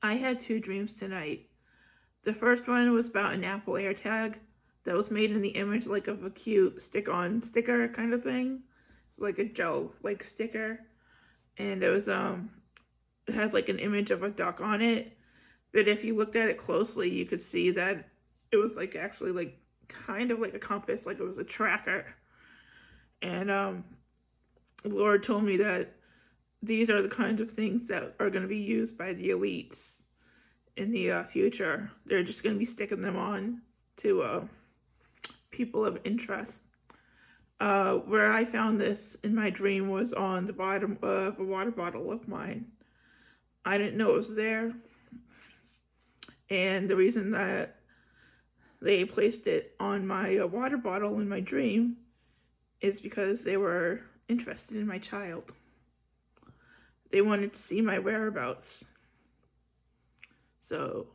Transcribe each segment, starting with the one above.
I had two dreams tonight. The first one was about an Apple AirTag that was made in the image like of a cute stick-on sticker kind of thing, like a gel like sticker, and it had like an image of a duck on it. But if you looked at it closely, you could see that it was like actually like kind of like a compass, like it was a tracker. And the Lord told me that these are the kinds of things that are going to be used by the elites in the future. They're just going to be sticking them on to people of interest. Where I found this in my dream was on the bottom of a water bottle of mine. I didn't know it was there. And the reason that they placed it on my water bottle in my dream is because they were interested in my child. They wanted to see my whereabouts. So,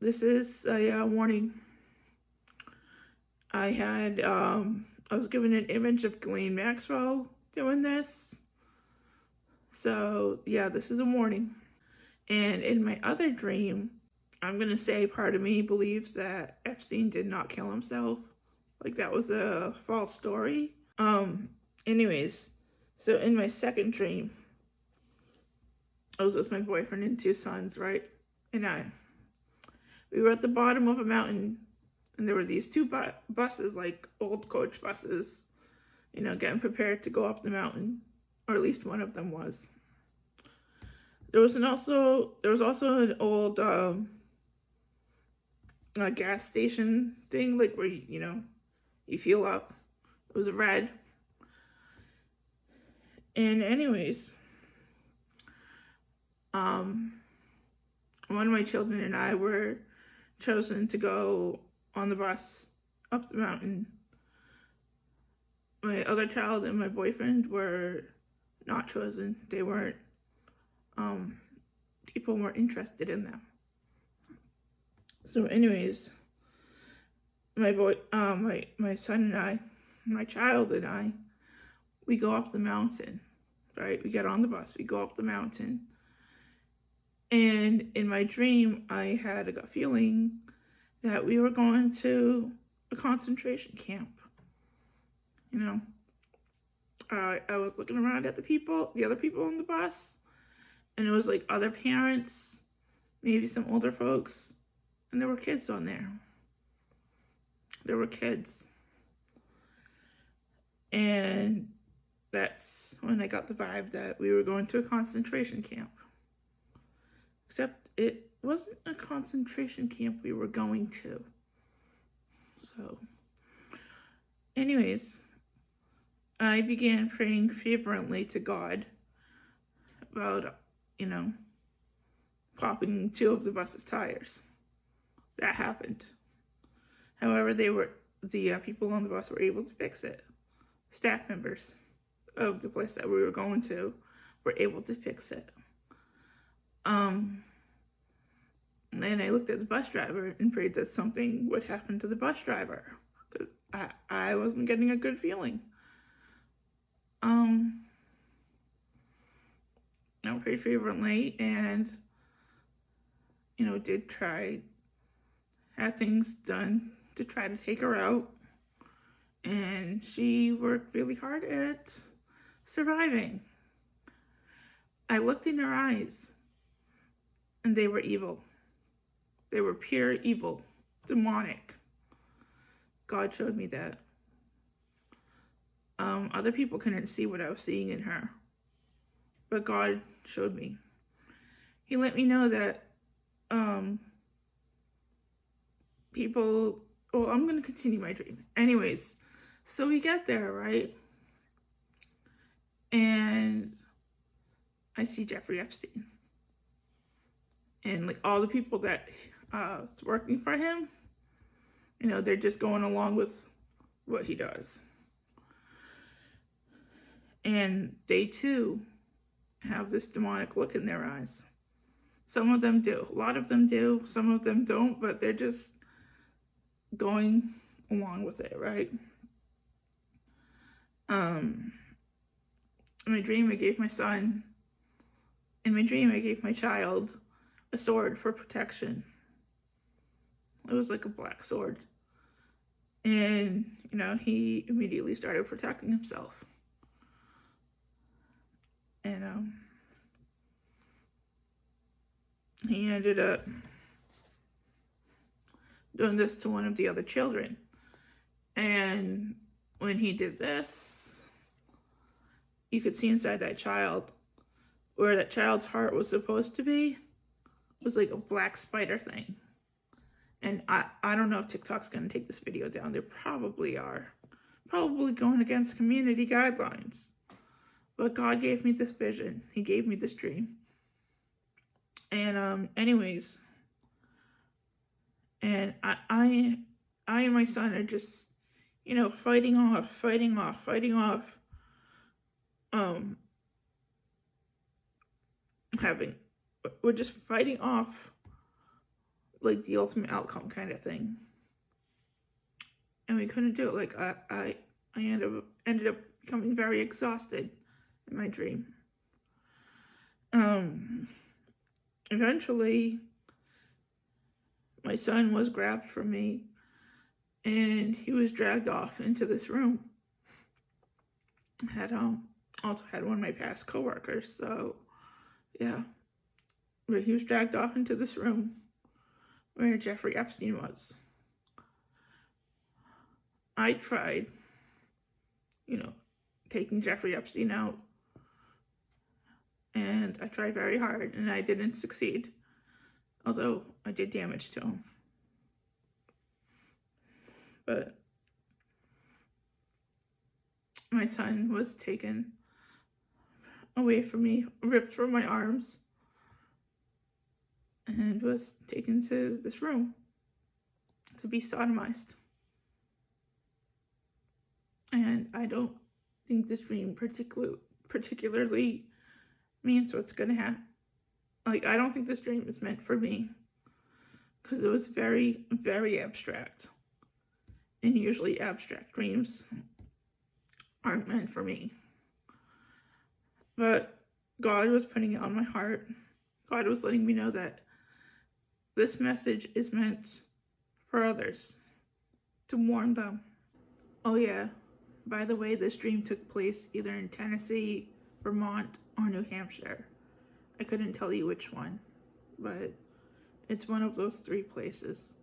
this is a warning. I was given an image of Ghislaine Maxwell doing this. So, yeah, this is a warning. And in my other dream, I'm going to say part of me believes that Epstein did not kill himself. Like that was a false story. Anyways, so in my second dream, I was with my boyfriend and two sons, right? And we were at the bottom of a mountain, and there were these two buses, like old coach buses, getting prepared to go up the mountain, or at least one of them was. There was also an old gas station thing, like where you fuel up. It was red. And anyways, one of my children and I were chosen to go on the bus up the mountain. My other child and my boyfriend were not chosen. They weren't. People weren't interested in them. So, anyways, my son and I, my child and I, we go up the mountain. Right? We get on the bus. We go up the mountain. And in my dream, I had a feeling that we were going to a concentration camp. I was looking around at the other people on the bus, and it was like other parents, maybe some older folks, and there were kids on there. There were kids. And that's when I got the vibe that we were going to a concentration camp. Except it wasn't a concentration camp we were going to. So, anyways, I began praying fervently to God about, popping two of the bus's tires. That happened. However, the people on the bus were able to fix it. Staff members of the place that we were going to were able to fix it. And I looked at the bus driver and prayed that something would happen to the bus driver, because I wasn't getting a good feeling. I prayed fervently and, had things done to try to take her out. And she worked really hard at surviving. I looked in her eyes, and they were evil. They were pure evil, demonic. God showed me that. Other people couldn't see what I was seeing in her, but God showed me. He let me know that I'm going to continue my dream. Anyways, so we get there, right? And I see Jeffrey Epstein. And like all the people that is working for him, they're just going along with what he does. And they too have this demonic look in their eyes. Some of them do. A lot of them do. Some of them don't, but they're just going along with it, right? In my dream, I gave my son In my dream, I gave my child a sword for protection. It was like a black sword. And, he immediately started protecting himself. And he ended up doing this to one of the other children. And when he did this, you could see inside that child, where that child's heart was supposed to be, was like a black spider thing. And I don't know if TikTok's going to take this video down. They probably are. Probably going against community guidelines. But God gave me this vision. He gave me this dream. And anyways, and I and my son are just, fighting off. We're just fighting off like the ultimate outcome kind of thing. And we couldn't do it. Like I ended up becoming very exhausted in my dream. Eventually my son was grabbed from me and he was dragged off into this room. Also had one of my past coworkers, so yeah. But he was dragged off into this room where Jeffrey Epstein was. I tried, taking Jeffrey Epstein out. And I tried very hard, and I didn't succeed. Although I did damage to him. But my son was taken away from me, ripped from my arms, and was taken to this room to be sodomized. And I don't think this dream particularly means what's gonna happen. Like, I don't think this dream is meant for me, because it was very, very abstract. And usually abstract dreams aren't meant for me. But God was putting it on my heart. God was letting me know that this message is meant for others, to warn them. Oh yeah, by the way, this dream took place either in Tennessee, Vermont, or New Hampshire. I couldn't tell you which one, but it's one of those 3 places.